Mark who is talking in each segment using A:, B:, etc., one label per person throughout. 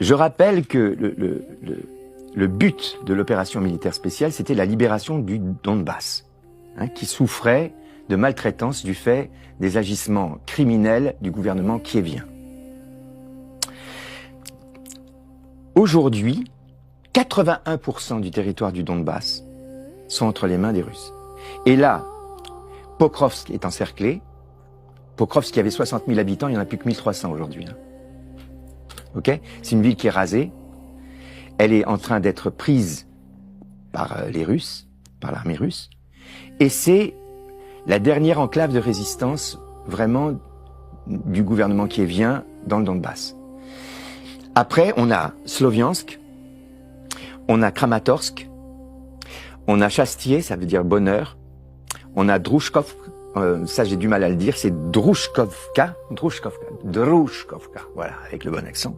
A: Je rappelle que le but de l'opération militaire spéciale, c'était la libération du Donbass, qui souffrait de maltraitance du fait des agissements criminels du gouvernement kievien. Aujourd'hui, 81% du territoire du Donbass sont entre les mains des Russes. Et là, Pokrovsk est encerclé. Pokrovsk qui avait 60 000 habitants, il n'y en a plus que 1300 aujourd'hui. Ok ? C'est une ville qui est rasée. Elle est en train d'être prise par les Russes, par l'armée russe. Et c'est la dernière enclave de résistance vraiment du gouvernement kievien dans le Donbass. Après, on a Sloviansk, on a Kramatorsk, on a Chastier, ça veut dire bonheur, on a Drushkovka, ça j'ai du mal à le dire, c'est Drushkovka, voilà, avec le bon accent,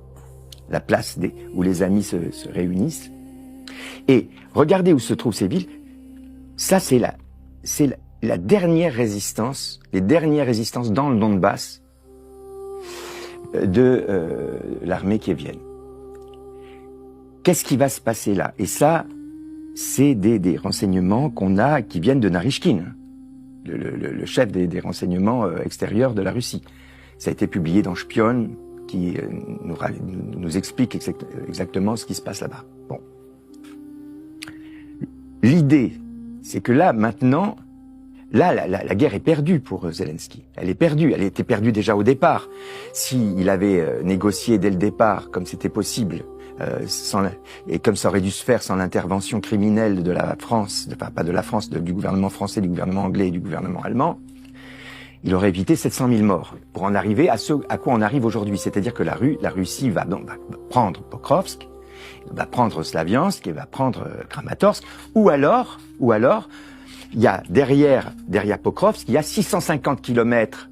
A: la place où les amis se réunissent. Et regardez où se trouvent ces villes, ça c'est la dernière résistance, les dernières résistances dans le Donbass de l'armée kievienne. Qu'est-ce qui va se passer là? Et ça, c'est des renseignements qu'on a qui viennent de Naryshkin, le chef des renseignements extérieurs de la Russie. Ça a été publié dans Spion, qui nous explique exactement ce qui se passe là-bas. Bon. L'idée, c'est que là, maintenant, la guerre est perdue pour Zelensky. Elle est perdue. Elle était perdue déjà au départ. S'il avait négocié dès le départ, comme c'était possible, et comme ça aurait dû se faire sans l'intervention criminelle de la France, enfin pas de la France, du gouvernement français, du gouvernement anglais et du gouvernement allemand, il aurait évité 700 000 morts pour en arriver à quoi on arrive aujourd'hui. C'est-à-dire que la Russie va prendre Pokrovsk, va prendre Slaviansk et va prendre Kramatorsk, ou alors, il y a derrière Pokrovsk, il y a 650 kilomètres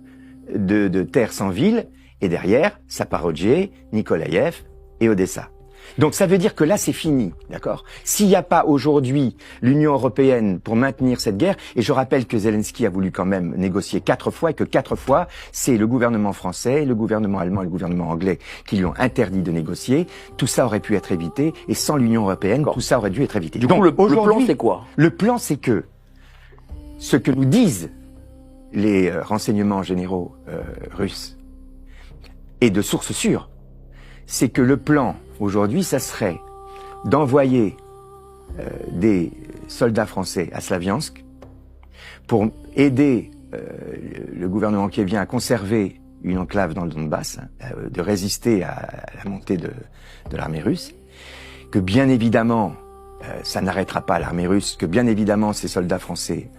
A: de terre sans ville, et derrière, Zaporijie, Nikolaïev et Odessa. Donc ça veut dire que là c'est fini, d'accord? S'il n'y a pas aujourd'hui l'Union européenne pour maintenir cette guerre, et je rappelle que Zelensky a voulu quand même négocier 4 fois, et que 4 fois, c'est le gouvernement français, le gouvernement allemand et le gouvernement anglais qui lui ont interdit de négocier, tout ça aurait pu être évité, et sans l'Union européenne, tout ça aurait dû être évité.
B: Du coup, le plan c'est quoi?
A: Le plan c'est que ce que nous disent les renseignements généraux russes, et de sources sûres, c'est que le plan aujourd'hui, ça serait d'envoyer des soldats français à Slaviansk pour aider le gouvernement kievien à conserver une enclave dans le Donbass, de résister à la montée de l'armée russe, que bien évidemment, ça n'arrêtera pas l'armée russe, que bien évidemment ces soldats français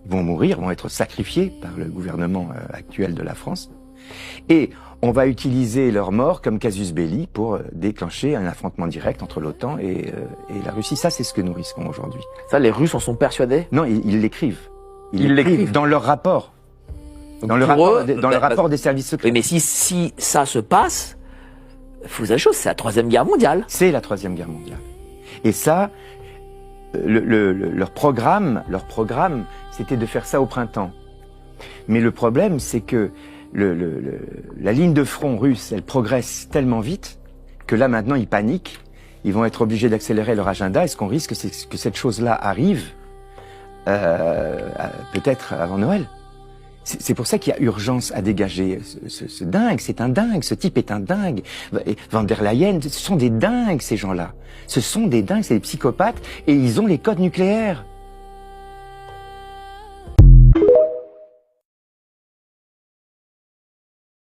A: vont mourir, vont être sacrifiés par le gouvernement actuel de la France, et on va utiliser leur mort comme casus belli pour déclencher un affrontement direct entre l'OTAN et la Russie. Ça, c'est ce que nous risquons aujourd'hui.
B: Ça, les Russes en sont persuadés?
A: Non, ils l'écrivent. Ils l'écrivent dans leur rapport. Dans le rapport des services secrets.
B: Oui, mais si ça se passe, faut la chose, c'est la Troisième Guerre mondiale.
A: C'est la Troisième Guerre mondiale. Et ça, leur programme, c'était de faire ça au printemps. Mais le problème, c'est que la ligne de front russe, elle progresse tellement vite que là maintenant ils paniquent, ils vont être obligés d'accélérer leur agenda, et ce qu'on risque c'est que cette chose-là arrive peut-être avant Noël. C'est pour ça qu'il y a urgence à dégager ce dingue, c'est un dingue, ce type est un dingue. Van der Leyen, ce sont des dingues ces gens-là. Ce sont des dingues, c'est des psychopathes, et ils ont les codes nucléaires.